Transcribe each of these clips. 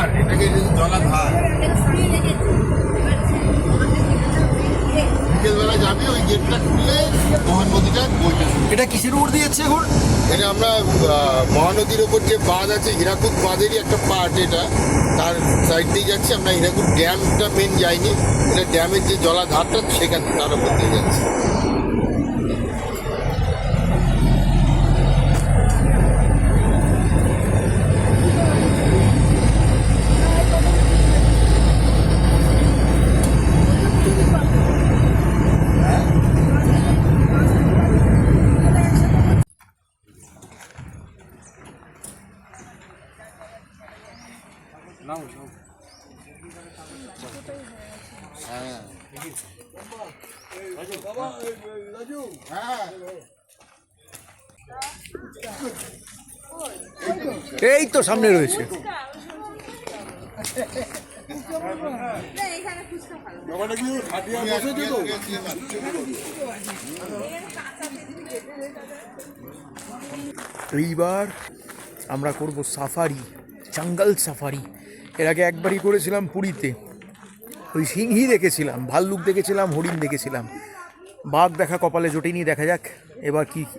ধার, এটাকে জলাধার। বিকেলবেলা যাবি, ওই গেটটা খুললে মহানদীটা বইতে শুরু। এটা কিসের উপর দিয়ে যাচ্ছে এখন? এটা আমরা মহানদীর ওপর যে বাঁধ আছে, হীরাকুদ বাঁধেরই একটা পার্ট এটা, তার সাইড দিয়ে যাচ্ছে। আমরা হীরাকুদ ড্যামটা মেন যাইনি, এটা ড্যামের যে জলাধারটা সেখান তার ওপর দিয়ে যাচ্ছে। এই তো সামনে রয়েছে। এইবার আমরা করব সাফারি, জঙ্গল সাফারি। এর আগে একবারই করেছিলাম পুরীতে, ওই সিংহী দেখেছিলাম, ভাল্লুক দেখেছিলাম, হরিণ দেখেছিলাম, বাঘ দেখা কপালে জোটেনি। দেখা যাক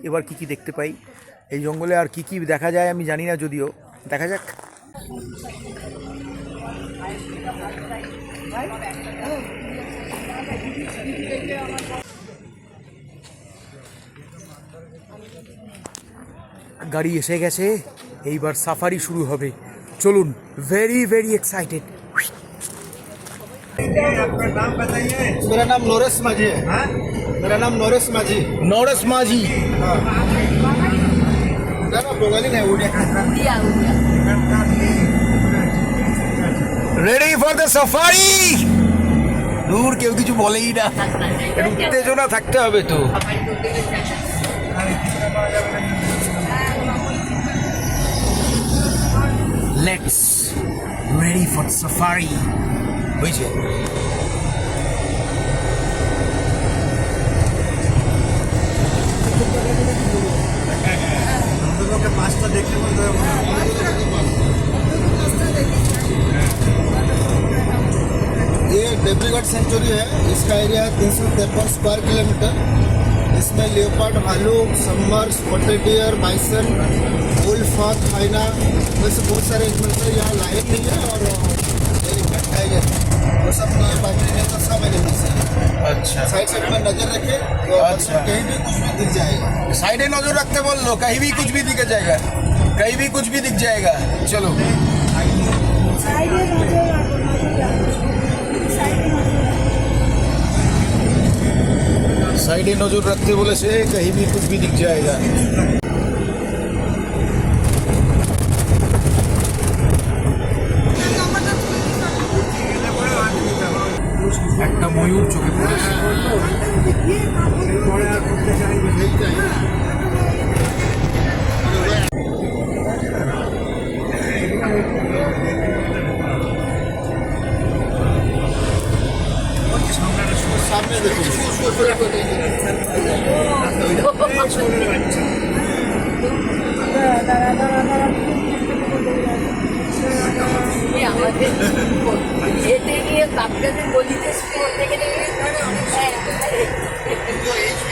এবার কি দেখতে পাই এই জঙ্গলে, আর কি দেখা যায় আমি জানি না, যদিও দেখা যাক। গাড়ি এসে গেছে, এইবার সাফারি শুরু হবে। চলুন, ভেরি ভেরি एक्साइटेड। मेरा नाम नोरेश माझी है। मेरा नाम नोरेश माझी। नौरस माझी। बंगाली नहीं, Odia. Ready for the safari. দূর কেউ কিছু বলেই না, একটু উত্তেজনা থাকতে হবে তো। Let's ready for safari. বুঝছে? पास्ता देखने को ये डेब्रीगढ़ सेंचुरी है। इसका एरिया है 353 स्क्वायर किलोमीटर। इसमें लियोपार्ड, भालू, sambar, spotted deer, bison, wolf, hyena, वैसे बहुत सारे एनिमल्स है। यहाँ लायन नहीं है और एलिफेंट टाइगर वो सब नहीं है। बाकी नहीं तो सब एनिमल्स है। अच्छा, साइड साइड में नजर रखे तो अच्छा। कहीं भी कुछ भी दिख जाएगा। साइडे नजर रखते बोल लो, कहीं भी कुछ भी दिख जाएगा, कहीं भी कुछ भी दिख जाएगा। चलो साइडे नजर रखते बोले से कहीं भी कुछ भी दिख जाएगा। একটা ময়ূর চোখে পড়েছে। সামনে দেখুন, যেতে গিয়ে বাচ্চাদের গলিতে শুরু করতে গেলে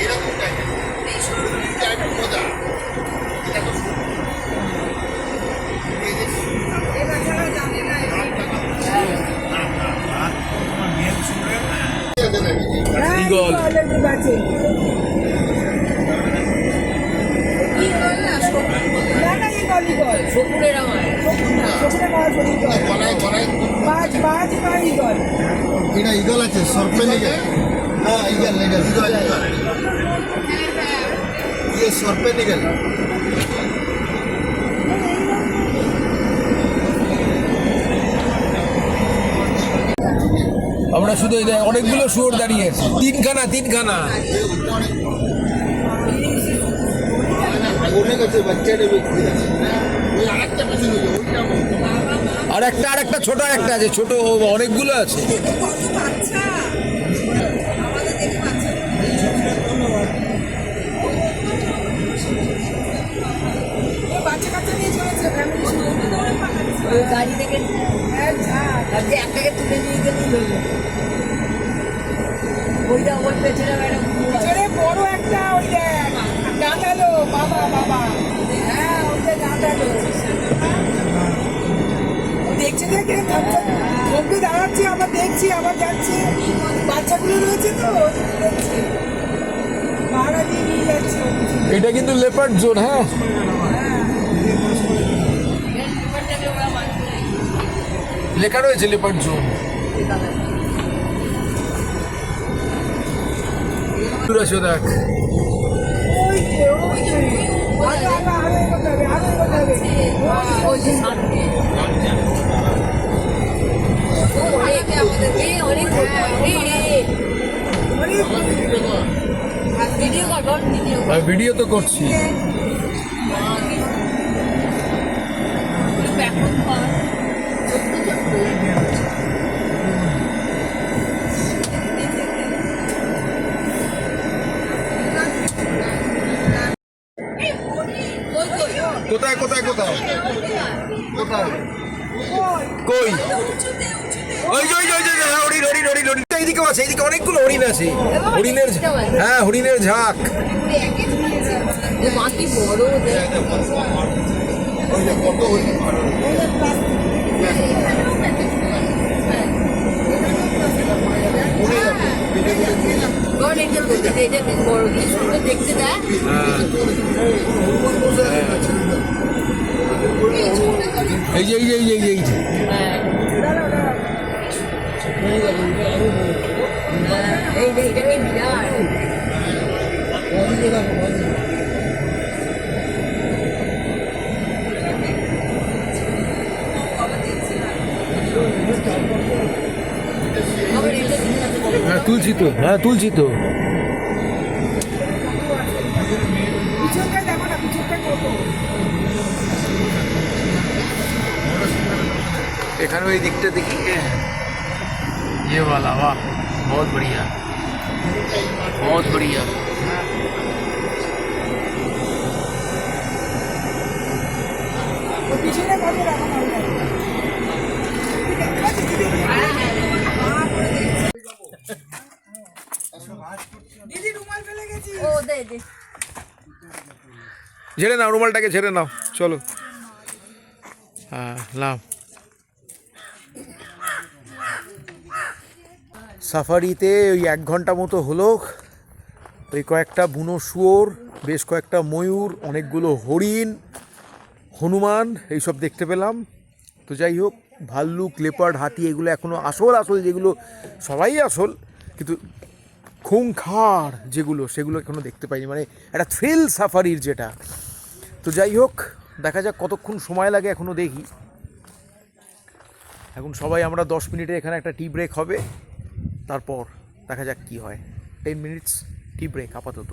এরকম টাইপের মজা। ঈগল। শকুনের আমার এটা ইগল আছে, সর্পেন ইগল। হ্যাঁ, ইগল ইগল ইগল ये সর্পেন ইগল। আমরা শুধু অনেকগুলো শুয়োর দাঁড়িয়ে আছে, তিনখানা। অনেক আছে, বাচ্চাটা আর একটা ছোট একটা আছে, ছোট অনেকগুলো আছে। গাড়ি থেকে ভাবছি একটাকে তুলে নিয়ে গেলেই হলো। ওইটা ওর পেছনে ম্যাডাম ছেড়ে বড় একটা ওই দেখ গাঁদালো বাবা বাবা হ্যাঁ ওটা দাঁড়ালো ও দেখছে দেখে থমকে দাঁড়াচ্ছে আবার দেখছি আবার যাচ্ছে বাচ্চাগুলো রয়েছে তো দেখছে ভাড়া দিয়ে নিয়ে যাচ্ছে ও পিছনে। এটা কিন্তু লেপার্ড জোন, হ্যাঁ লেখা রয়েছে লেপার্ড জোন। আসো দেখ, ওই যে ওই যে আরো এগোতে হবে আরো এগোতে হবে ওই যে সামনে অনেক ভিডিও কর ভিডিও ভিডিও তো করছি। ব্যাকরণ কর ছোট্ট কোথায় কোথায় কোথায় কোথায় কই? ওই যে ওই যে ওই যে হরিণ হরিণ হরিণ হরিণ এইদিকেও আছে, এইদিকে অনেকগুলো হরিণ আছে। হরিণের হ্যাঁ হরিণের ঝাঁক। বাকি বড় দেখ ওই যে কত হরিণ। এটা বেশ বড় কি সুন্দর দেখতে দেখ এই যে এই যে এই যে এই যে এইটাকে বিরাট হ্যাঁ তুলছি তো, হ্যাঁ তুলছি তো। পিছনটা দেখো না পিছনটা কত এখানে ওই দিকটা দেখি ये वाला, वाह बहुत बढ़िया बहुत बढ़िया। ও পিছনে কত রাখা না দিদি রুমাল ফেলে গেছি ও দে দে ঝেড়ে নাও রুমালটাকে, ঝেড়ে নাও, চলো। হ্যাঁ নাও। সাফারিতে ওই 1 ঘন্টা মতো হলো। ওই কয়েকটা বুনো শুয়োর, বেশ কয়েকটা ময়ূর, অনেকগুলো হরিণ, হনুমান এইসব দেখতে পেলাম। তো যাই হোক, ভাল্লুক, লেপার্ড, হাতি এগুলো এখনও আসল আসল যেগুলো সবাই আসল, কিন্তু খুংখার যেগুলো সেগুলো এখনও দেখতে পাইনি, মানে একটা থ্রিল সাফারির যেটা। তো যাই হোক, দেখা যাক কতক্ষণ সময় লাগে, এখনও দেখি। এখন সবাই আমরা 10 মিনিটে এখানে একটা টি ব্রেক হবে, তারপর দেখা যাক কি হয়। 10 মিনিটস টি ব্রেক আপাতত।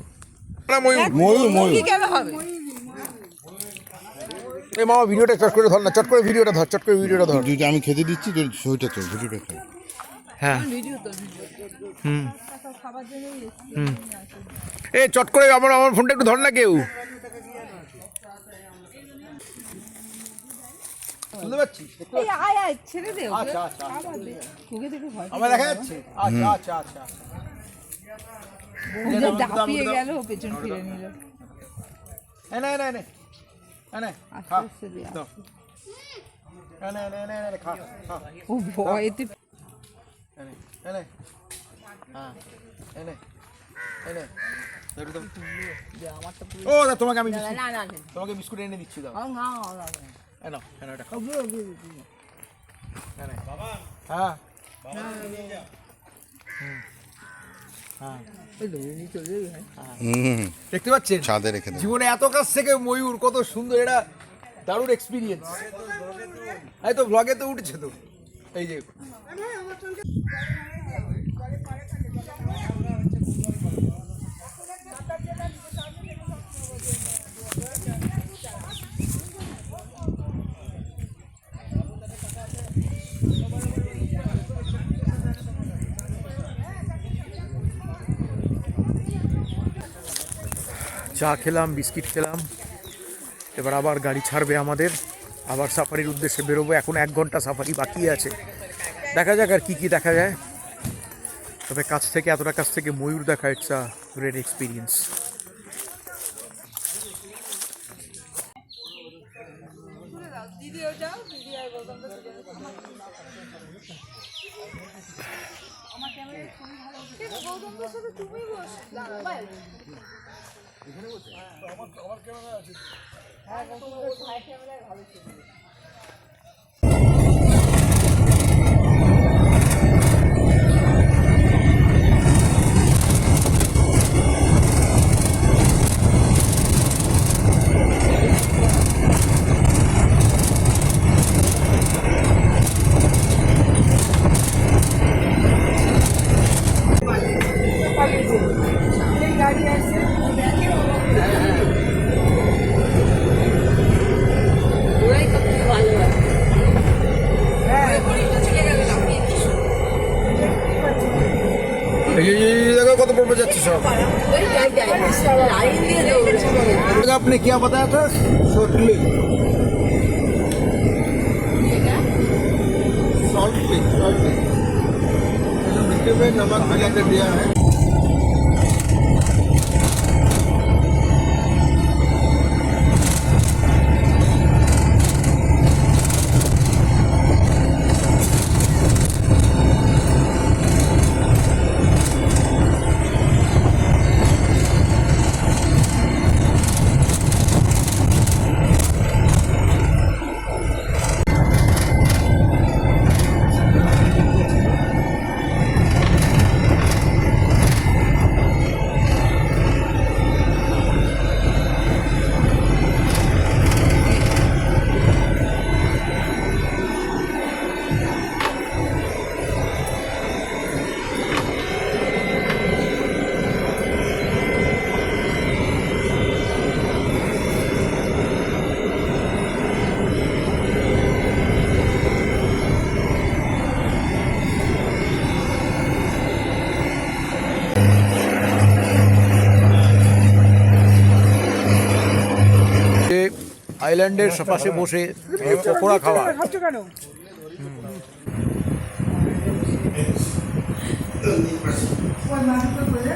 এই মামা ভিডিওটা চট করে ধর না, চট করে ভিডিওটা ধর, চট করে ভিডিওটা ধর। যদি আমি খেতে দিচ্ছি তোর ছবিটা তো ভিডিওটা খাই। হ্যাঁ হুম হুম এই চট করে আমার আমার ফোনটা একটু ধর না কেউ। শুনতে পাচ্ছিস? এই আয় আয় ছেড়ে দে ওকে আচ্ছা আচ্ছা আবার দে তোকে দেখে ভয় আমার দেখা যাচ্ছে? আচ্ছা আচ্ছা আচ্ছা ও যে দাপিয়ে গেল পেছন ফিরে নিল এনে এনে এনে এনে আস্তে খা আস্তে দে দাও। এনে এনে এনে এনে খা খা ও ভয়েতে এনে এনে হ্যাঁ এনে এনে ধরে দাও। আমারটা ও দা তোমাকে আমি না বিস্কুট- না না তোমাকে বিস্কুট এনে দিচ্ছি, দাও। না এনো এনো এটা খাও। ওগুলো এনে হ্যাঁ হ্যাঁ দেখতে পাচ্ছেন ছাদে রেখে দেবো। জীবনে এত কাছ থেকে ময়ূর কত সুন্দর, এটা দারুণ এক্সপিরিয়েন্স। এই তো ব্লগে তো উঠেছে তো, এই যে চা খেলাম, বিস্কিট খেলাম, এবার আবার গাড়ি ছাড়বে আমাদের। আবার সাফারির উদ্দেশ্যে বেরোবো। এখন 1 ঘন্টা সাফারি বাকি আছে, দেখা যাক আর কি দেখা যায়। তবে এতটা কাছ থেকে ময়ূর দেখা ইটস আ গ্রেট এক্সপিরিয়েন্স। এই গাড়ি আছে ওরাই তো খুব ভালো হয়। देखो कत पर जाচ্ছে সব। ওই জায়গায় লাইন দিয়ে দৌড়ে। आपने क्या बताया था शॉर्टली सॉल्टली मिट्टी में नमक मिला कर दिया है। আইল্যান্ডের পাশে বসে পকোড়া খাওয়া। খাচ্ছ কেন? ওই মাছ তো করে